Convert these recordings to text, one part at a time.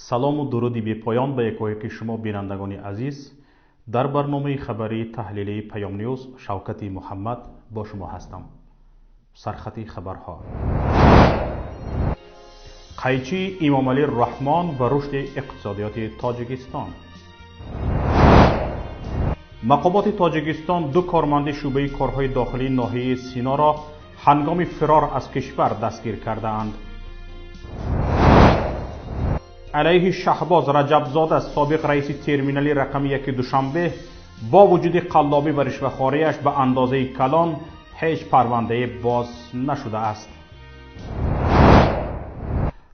салому дуруди бепоён ба якояки шумо бинандагони азиз. дар барномаи хабарии таҳлилии паёмнюз Шавкати Муҳаммад бо шумо ҳастам. сархати хабарҳо. қайчии Имомалӣ Раҳмон ва рушди иқтисодиёти Тоҷикистон. мақомоти Тоҷикистон ду корманди шӯъбаи корҳои дохилии ноҳияи Синоро ҳангоми фирор аз кишвар дастгир кардаанд. علیه شهباز رجبزاده سابق رئیس ترمینالی رقم 1 دوشنبه با وجود قلابی و رشوه‌خواری‌اش به اندازه کلان هیچ پرونده باز نشده است.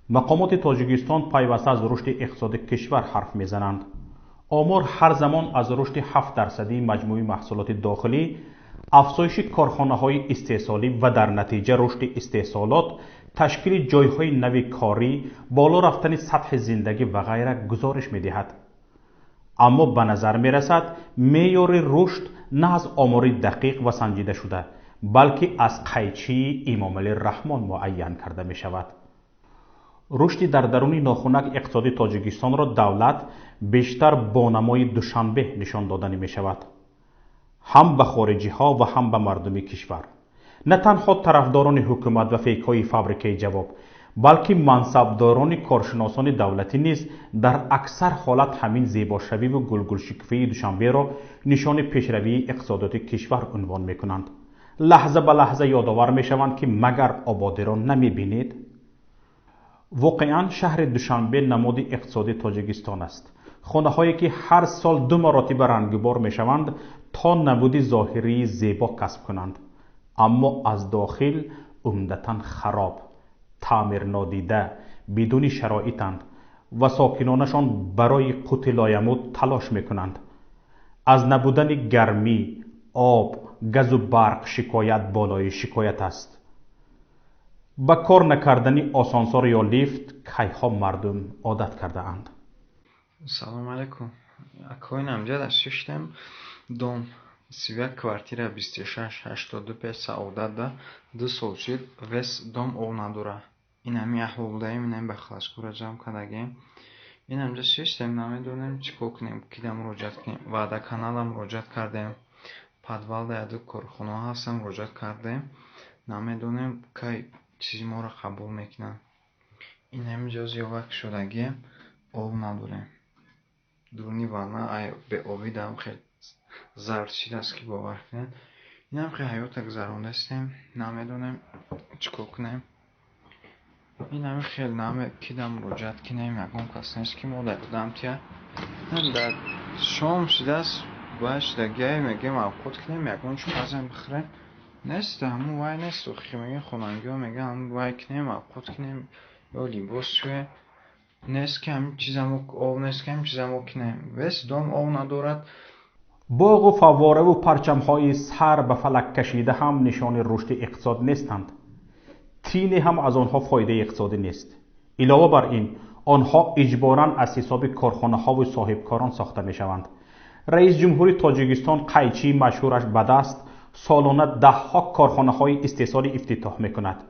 مقامات تاجیکستان پیوسته از رشد اقتصادی کشور حرف میزنند. آمار هر زمان از رشد 7% مجموع محصولات داخلی، افزایش کارخانه‌های استحصالی و در نتیجه رشد استحصالات، تشکیل جایهای نوی کاری، بالا رفتن سطح زندگی و غیره گزارش می‌دهد. اما به نظر می‌رسد معیار رشد نه از آمار دقیق و سنجیده شده، بلکه از قیچی امامعلی رحمان معین کرده می‌شود. رشد در درون ناخنک اقتصادی تاجیکستان را دولت بیشتر با نمای دوشنبه نشان دادن می‌شود، هم به خارجی ها و هم به مردم کشور. نه تنها طرفداران حکومت و فیک‌های فابریکه جواب، بلکه منصبداران کارشناسان دولتی نیز در اکثر حالت همین زیباشوی و گلگلشکوفی دوشنبه را نشان پیشروی اقتصادات کشور عنوان میکنند. لحظه به لحظه یادآور میشوند که مگر آبادی را نمیبینید؟ واقعا شهر دوشنبه نماد اقتصادی تاجیکستان است. خانه‌هایی که هر سال 2 مرتبه رنگبار میشوند تا نمود ظاهری زیبا کسب کنند، اما از داخل عمدتاً خراب، تعمیر نادیده، بدون شرایطند و ساکنانشان برای قوت لایموت تلاش میکنند. از نبودن گرمی، آب، گاز و برق شکایت بالای شکایت است. با کار نکردن آسانسور یا لیفت کیها مردم عادت کرده اند. سلام علیکم. اکوین امجد از ششتم دوم سویا квартира 2685 Саудада 2 сол шуд вес дом об надора. Инами аҳвол будаем, инами ба халашкура ҷамъ кардагем. Инамҷа шиштем, намедонем чӣ кор кунем, кида муроҷиат кунем. Ваъда канала муроҷиат кардем. Подвалда яду корхона ҳастам муроҷиат кардем. Намедонем кай чизи моро қабул мекунанд. Инамҷа зиёвак шудагем, об надорем. Дуруни ванна ай беобидам хел зард шидаст ки бовар кунед. Инам хел ҳаёта гузарондастем, намедонем чӣ кор кунем. Инам хел наме кида муроҷиат кунем, ягон кас нест ки модар будам тия. Дар шом шидаст, баъд шудагиай мегем авқот кунем, ягон чӯбазам бихӯрем. Нест, ҳамун вай нест. Охир мегем хонангиҳо мегӯянд ҳамун вай кунем, авқот кунем ё либос шӯем. нест ки ҳамин чизамо об нест ки ҳамин чизамо кунем. вес дом об надорад. باغ و فواره و پرچم‌های سر به فلک کشیده هم نشان رشد اقتصاد نیستند. تینی هم از آنها فایده اقتصادی نیست. علاوه بر این، آنها اجباراً از حساب کارخانه‌ها و صاحبکاران ساخته می‌شوند. رئیس جمهوری تاجیکستان قیچی مشهورش به دست سالانه 10 کارخانه‌های استحصالی افتتاح می‌کند.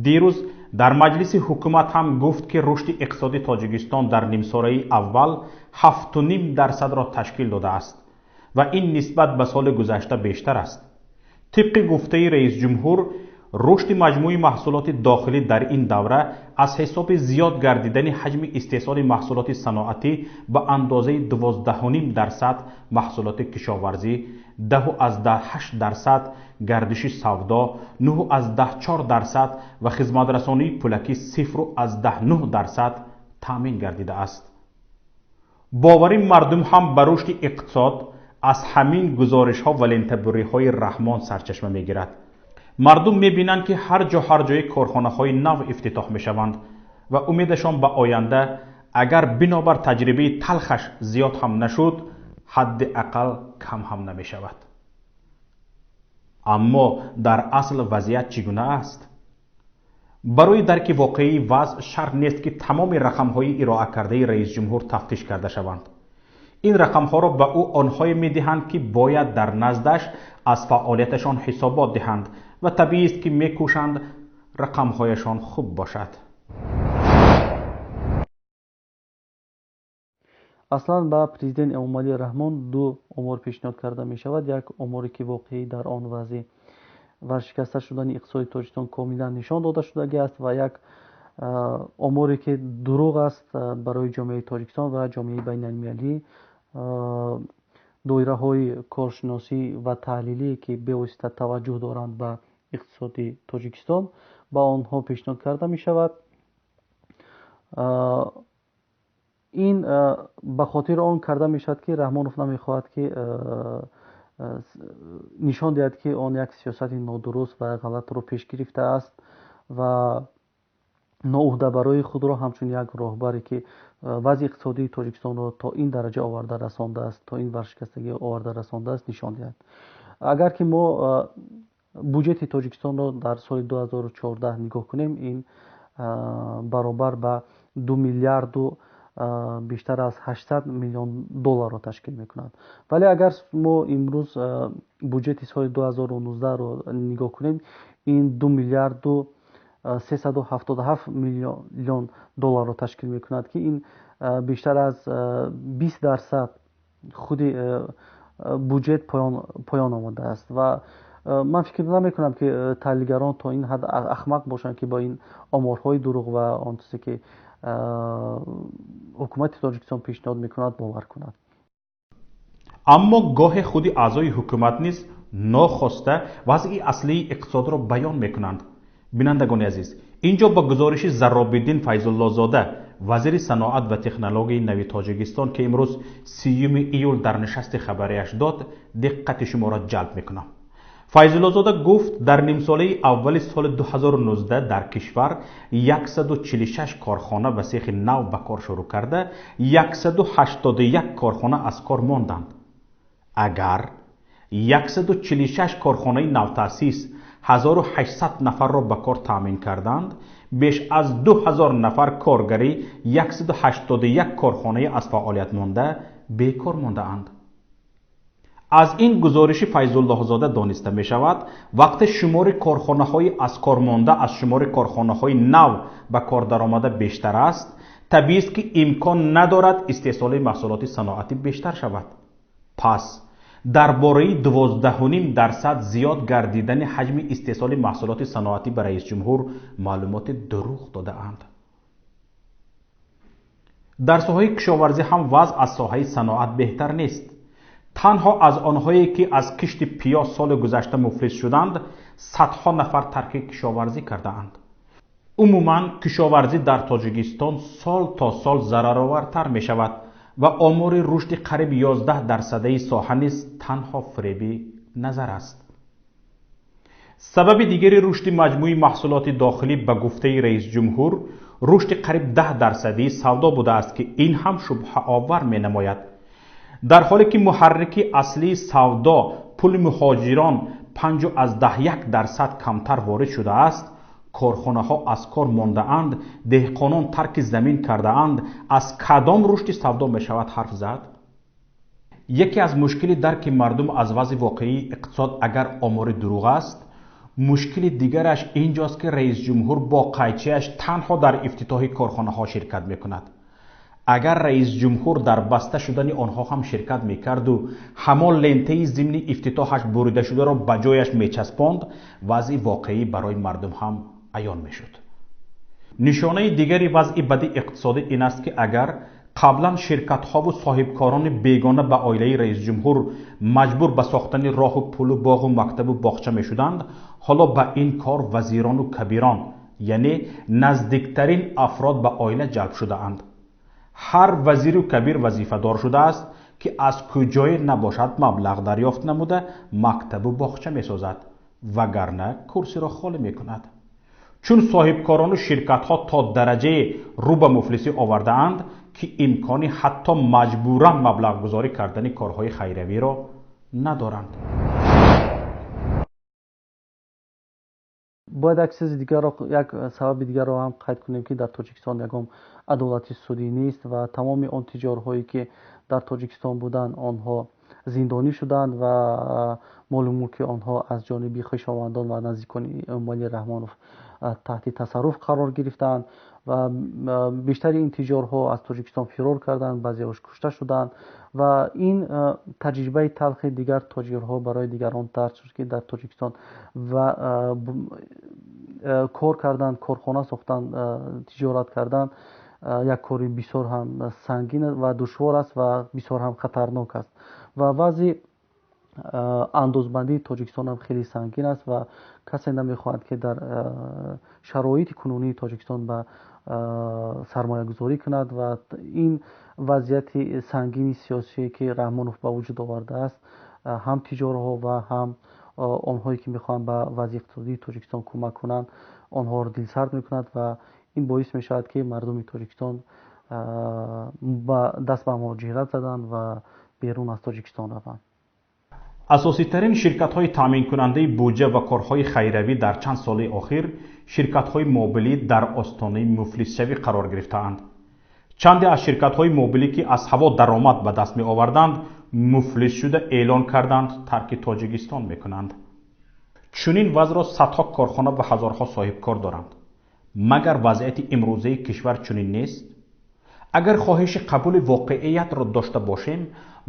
دیروز در مجلس حکومت هم گفت که رشد اقتصادی تاجیکستان در نیم ساله اول 7.5% را تشکیل داده است و این نسبت به سال گذشته بیشتر است. طبق گفته رئیس جمهور، رشد مجموع محصولات داخلی در این دوره از حساب زیاد گردیدن حجم استحصال محصولات صنعتی به اندازه 12.5% محصولات کشاورزی، 10.8% گردش سودا، 9.4% و خدمات رسانی پولکی 0.9% تامین گردیده است. باور مردم هم به رشد اقتصاد از همین گزارش ها و لنتبری های رحمان سرچشمه می گیرد. مردم می بینند که هر جای کارخانه های نو افتتاح می شوند و امیدشان به آینده اگر بنابر تجربه تلخش زیاد هم نشد، حداقل کم هم نمی شود. اما در اصل وضعیت چگونه است؟ برای درک واقعی وضع شرط نیست که تمام رقم های ارائه کرده رئیس جمهور تفتیش کرده شوند. این رقم ها را به او آنهایی می دهند که باید در نزدش از فعالیتشان حسابات دهند و طبیعی است که می کوشند رقم هایشان خوب باشد. аслан ба президент эмомалӣ раҳмон ду омор пешниҳод карда мешавад. Як оморе ки воқеӣ дар он вазъи варшикаста шудани иқтисоди тоҷикистон комилан нишон дода шудагиаст ва як оморе ки дурӯғ аст барои ҷомеаи тоҷикистон ва ҷомеаи байналмилалӣ. доираҳои коршиносӣ ва таҳлилӣ ки бевосита таваҷҷӯҳ доранд ба иқтисоди тоҷикистон ба онҳо пешниҳод карда мешавад. ин ба хотири он карда мешавад ки раҳмонов намехоҳад ки нишон диҳад ки он як сиёсати нодуруст ва ғалатро пеш гирифтааст ва ноӯҳдабарои худро ҳамчун як роҳбаре ки вазъи иқтисодии тоҷикистонро то ин дараҷа оварда расондааст, то ин варшикастагӣ оварда расондааст, нишон диҳад. агар ки мо буҷети тоҷикистонро дар соли 2014 нигоҳ кунем, ин баробар ба 2 миллиарду بیشتر از 800 میلیون دلار را تشکیل می‌کند. ولی اگر ما امروز بودجه سال 2019 رو نگاه کنیم، این 2 میلیارد و 377 میلیون دلار را تشکیل می‌کند که این بیشتر از 20% خود بودجه پایان آمده است و من فکر نمی‌کنم که تحلیلگران تا این حد احمق باشند که با این آمارهای دروغ و آن چیزی که حکومت تاجیکستان پیشنهاد میکند باور کند. اما گاه خود اعضای حکومت نیز ناخواسته وضع اصلی اقتصاد را بیان میکنند. بینندگان عزیز، اینجا با گزارش زراب‌الدین فیض‌الله زاده وزیر صنعت و تکنولوژی نوی تاجیکستان که امروز 30 ایول در نشست خبریش داد دقت شما را جلب میکنم. فیض‌الله زاده گفت در نیم ساله اول سال 2019 در کشور 146 کارخانه و سیخ نو به کار شروع کرده، 181 کارخانه از کار ماندند. اگر 146 کارخانه نو تأسیس 1800 نفر را به کار تامین کردند، بیش از 2000 نفر کارگری 181 کارخانه از فعالیت مانده بیکار مانده اند. از این گزارش فیض‌الله زاده دانسته می شود وقت شمار کارخانه های از کار مانده از شمار کارخانه های نو به کار درآمده بیشتر است، طبیعی است که امکان ندارد استحصال محصولات صنعتی بیشتر شود. پس درباره 12.5% زیاد گردیدن حجم استحصال محصولات صنعتی به رئیس جمهور معلومات دروغ داده اند. در ساحه کشاورزی هم وضع از ساحه صنعت بهتر نیست. تنها از آنهایی که از کشت پیاز سال گذشته مفلس شدند، صدها نفر ترک کشاورزی کرده اند. عموما کشاورزی در تاجیکستان سال تا سال ضررآورتر می شود و آمار رشد قریب 11% ساحه نیز تنها فریب نظر است. سبب دیگری رشد مجموعی محصولات داخلی به گفته رئیس جمهور رشد قریب 10% سودا بوده است که این هم شبهه آور می نماید. در حالی که محرک اصلی سودا پول مهاجران 5.1% کمتر وارد شده است، کارخانه ها از کار مانده اند، دهقانان ترک زمین کرده اند، از کدام رشد سودا می شود حرف زد؟ یکی از مشکل درک مردم از وضع واقعی اقتصاد اگر آمار دروغ است، مشکل دیگرش اینجاست که رئیس جمهور با قیچیش تنها در افتتاح کارخانه ها شرکت می کند. اگر رئیس جمهور در بسته شدن آنها هم شرکت میکرد و همان لنته ضمن افتتاحش بریده شده را به جایش میچسباند، وضع واقعی برای مردم هم عیان میشد. نشانه دیگری وضع بد اقتصادی این است که اگر قبلا شرکت ها و صاحبکاران بیگانه به عائله رئیس جمهور مجبور به ساختن راه و پل و باغ و مکتب و باغچه میشدند، حالا به این کار وزیران و کبیران یعنی نزدیکترین افراد به عائله جلب شده اند. هر وزیر و کبیر وظیفه دار شده است که از کجای نباشد مبلغ دریافت نموده مکتب و باغچه می سازد، وگرنه کرسی را خالی می کند. چون صاحبکاران و شرکت ها تا درجه رو به مفلسی آورده اند که امکانی حتی مجبورا مبلغ گذاری کردن کارهای خیریوی را ندارند. باید یک چیز دیگر را، یک سبب دیگر را هم قید کنیم که در تاجیکستان یگام عدالت سودی نیست و تمام آن تجارهایی که در تاجیکستان بودند آنها زندانی شدند و مال و ملک آنها از جانب خویشاوندان و نزدیکان امامعلی رحمانوف таҳти тасарруф қарор гирифтанд ва бештари ин тиҷорҳо аз тоҷикистон фирор карданд, баъзеҳош кушта шуданд ва ин таҷрибаи талхи дигар тоҷирҳо барои дигарон тарк шуд ки дар тоҷикистон ва кор карданд, корхона сохтанд, тиҷорат карданд як кори бисёр ҳам сангин ва душвор аст ва бисёр ҳам хатарнок аст ва вазъи андозбандии тоҷикистон ҳам хеле сангин аст ва касе намехоҳад ки дар шароити кунунии тоҷикистон ба сармоягузорӣ кунад ва ин вазъияти сангини сиёсие ки раҳмонов ба вуҷуд овардааст ҳам тиҷорҳо ва ҳам онҳое ки мехоҳанд ба вазъи иқтисодии тоҷикистон кӯмак кунанд онҳоро дилсард мекунад ва ин боис мешавад ки мардуми тоҷикистон даст ба муҳоҷират заданд ва берун аз тоҷикистон раванд. асоситарин ширкатҳои таъминкунандаи буҷа ва корҳои хайравӣ дар чанд соли охир ширкатҳои мобилӣ дар остонаи муфлисшавӣ қарор гирифтаанд. чанде аз ширкатҳои мобилӣ ки аз ҳаво даромад ба даст меоварданд муфлис шуда эълон карданд тарки тоҷикистон мекунанд. чунин вазъро садҳо корхона ва ҳазорҳо соҳибкор доранд. магар вазъияти имрӯзаи кишвар чунин нест? агар хоҳиши қабули воқеиятро дошта бошем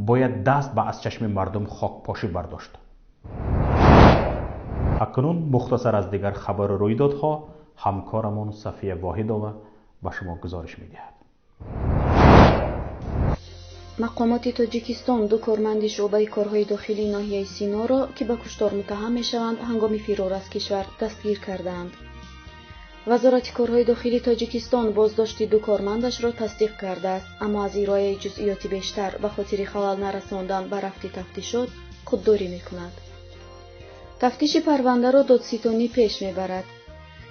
бояд даст ба аз чашми мардум хокпошӣ бардошт. акнун мухтасар аз дигар хабару рӯйдодҳо ҳамкорамон Сафия Воҳидова ба шумо гузориш медиҳад. мақомоти тоҷикистон ду корманди шуъбаи корҳои дохилии ноҳияи Синоро ки ба куштор муттаҳам мешаванд ҳангоми фирор аз кишвар дастгир карданд. вазорати корҳои дохилии тоҷикистон боздошти ду кормандашро тасдиқ кардааст, аммо аз ирояи ҷузъиёти бештар ба хотири халал нарасондан ба рафти тафтишот худдорӣ мекунад. тафтиши парвандаро додситонӣ пеш мебарад.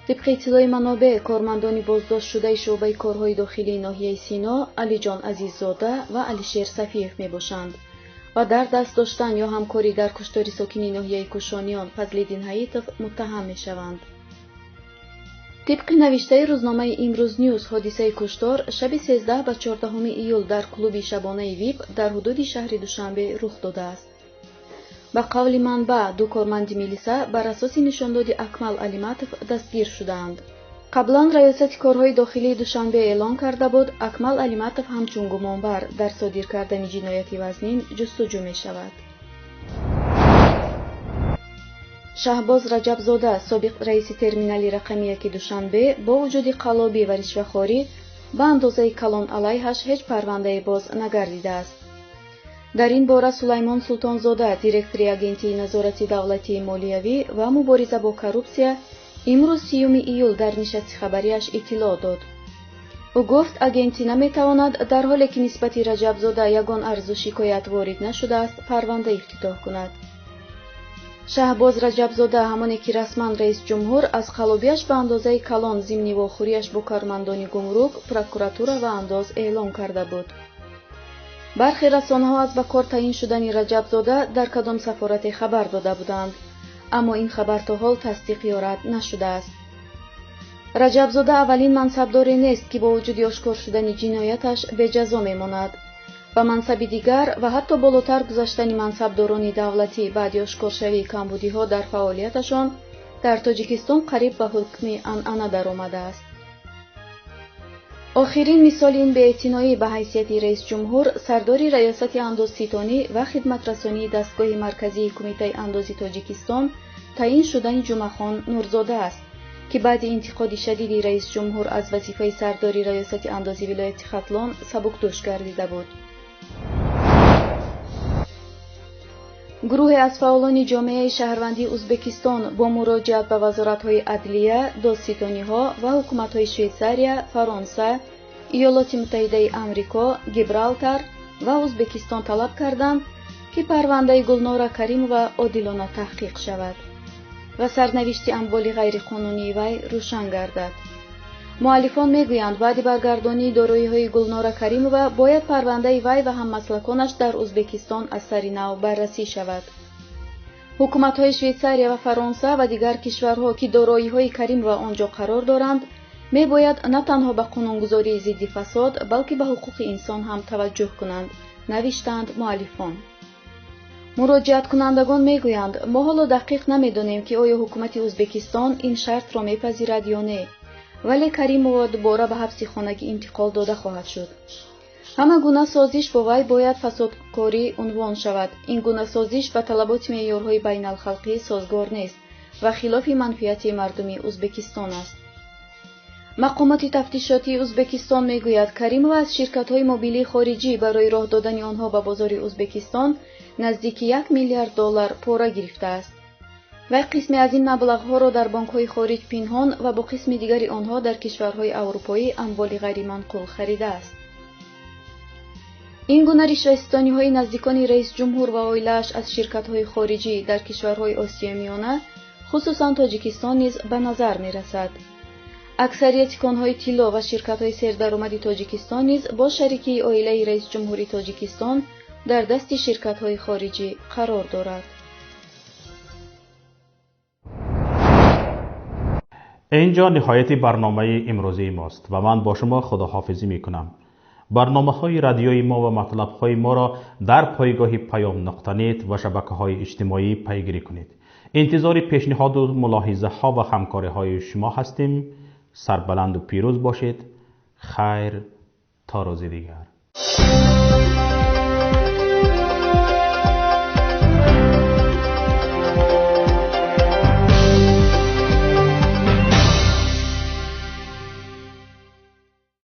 طبق اطلاع منابع کارمندان بازداشت شده شعبه کارهای داخلی ناحیه سینا علیجان عزیززاده و علیشیر صفیف میباشند و در دست داشتن یا همکاری در کشتار ساکنین ناحیه کوشانیان فضل‌الدین حییتوف متهم میشوند. طبق نوشته روزنامه امروز نیوز حادثه کشتار شب 13 و 14 ایول در کلوب شبانه ویب در حدود شهر دوشنبه رخ داده است. با قول منبع دو کارمند میلیسا بر اساس نشانداد اکمل علیمتوف دستگیر شدند. قبلا ریاست کارهای داخلی دوشنبه اعلان کرده بود اکمل علیمتوف همچون گمانبر در صادر کردن جنایت وزنین جستجو می شود. شهباز رجبزاده سابق رئیس ترمینال رقمی 1 دوشنبه با وجود قلابی و رشوه‌خواری به اندازه کلان علیهش هیچ پرونده باز نگردیده است. در این باره سلیمان سلطانزاده دیرکتوری اگنتی نظارت دولتی مالیوی و مبارزه با کروپسیا امروز 30 ایول در نشست خبریش اطلاع داد. او گفت اگنتی نمیتواند در حالی که نسبت رجبزاده یگان عرض و شکایت وارد نشده است پرونده افتتاح کند. شهباز رجبزاده همانی که رسما رئیس جمهور از خلابیش به اندازه کلان ضمن واخوریش با کارمندان گمرک، پروکوراتور و انداز اعلام کرده بود. برخی رسانه‌ها از به کار تعیین شدن رجبزاده در کدام سفارت خبر داده بودند، اما این خبر تا حال تصدیق یا رد نشده است. رجبزاده اولین منصبداری نیست که با وجود آشکار شدن جنایتش به جزا میماند. و منصب دیگر و حتی بالاتر گذاشتن منصبداران دولتی بعد آشکارشوی کمبودی‌ها در فعالیتشان در تاجیکستان قریب به حکم عنعنه درآمده است. آخرین مثال این بی‌اعتنایی به حیثیت رئیس جمهور سرداری ریاست اندازستانی و خدمت رسانی دستگاه مرکزی کمیته اندازی تاجیکستان تعیین شدن جمعه‌خان نورزاده است که بعد انتقاد شدید رئیس جمهور از وظیفه سرداری ریاست اندازی ولایت ختلان سبکدوش گردیده بود. گروه از فعالان جامعه شهروندی ازبکستان با مراجعت به وزارت‌های عدلیه، دادستانی‌ها و حکومت‌های شویتزاریا، فرانسه، ایالات متحده آمریکا، گیبرالتار و ازبکستان طلب کردند که پرونده گلنار کریمова عادلانه تحقیق شود و سرنوشت اموال غیرقانونی وی روشن گردد. مؤلفان میگویند بعد برگردانی دارایی‌های گلنار کریمова باید پرونده وی و هممسلکانش در ازبکستان از سر نو بررسی شود. حکومت‌های شویتزاریا و فرانسه و دیگر کشورها که دارایی‌های کریمova آنجا قرار دارند میباید نه تنها به قانونگذاری ضد فساد بلکه به حقوق انسان هم توجه کنند، نوشتند مؤلفان. муроҷиат кунандагон мегӯянд мо ҳоло дақиқ намедонем ки оё ҳукумати ӯзбекистон ин шартро мепазирад ё не, вале Каримова дубора ба ҳабси хонагӣ интиқол дода хоҳад шуд. ҳама гуна созиш бо вай бояд фасодкорӣ унвон шавад. Ин гуна созиш ба талаботи меъёрҳои байналхалқӣ созгор нест ва хилофи манфиати мардуми Ӯзбекистон аст. мақомоти тафтишотии Ӯзбекистон мегӯяд Каримова аз ширкатҳои мобилии хориҷӣ барои роҳ додани онҳо ба бозори Ӯзбекистон наздики $1 миллиард пора гирифтааст. вай қисме аз ин маблағҳоро дар банкҳои хориҷ пинҳон ва бо қисми дигари онҳо дар кишварҳои аврупоӣ амволи ғайриманқул харидааст. ин гуна ришваистониҳои наздикони раисҷумҳур ва оилааш аз ширкатҳои хориҷӣ дар кишварҳои Осиёи Миёна, хусусан Тоҷикистон низ ба назар мерасад. аксарияти конҳои тилло ва ширкатҳои сердаромади Тоҷикистон низ бо шарикии оилаи раисҷумҳури Тоҷикистон дар дасти ширкатҳои хориҷӣ қарор дорад. اینجا نهایت برنامه امروزی ماست و من با شما خداحافظی می کنم. برنامه های رادیویی ما و مطلب های ما را در پایگاه پیام نقطه نت و شبکه های اجتماعی پیگیری کنید. انتظار پیشنهاد و ملاحظه ها و همکاری های شما هستیم. سربلند و پیروز باشید. خیر تا روز دیگر.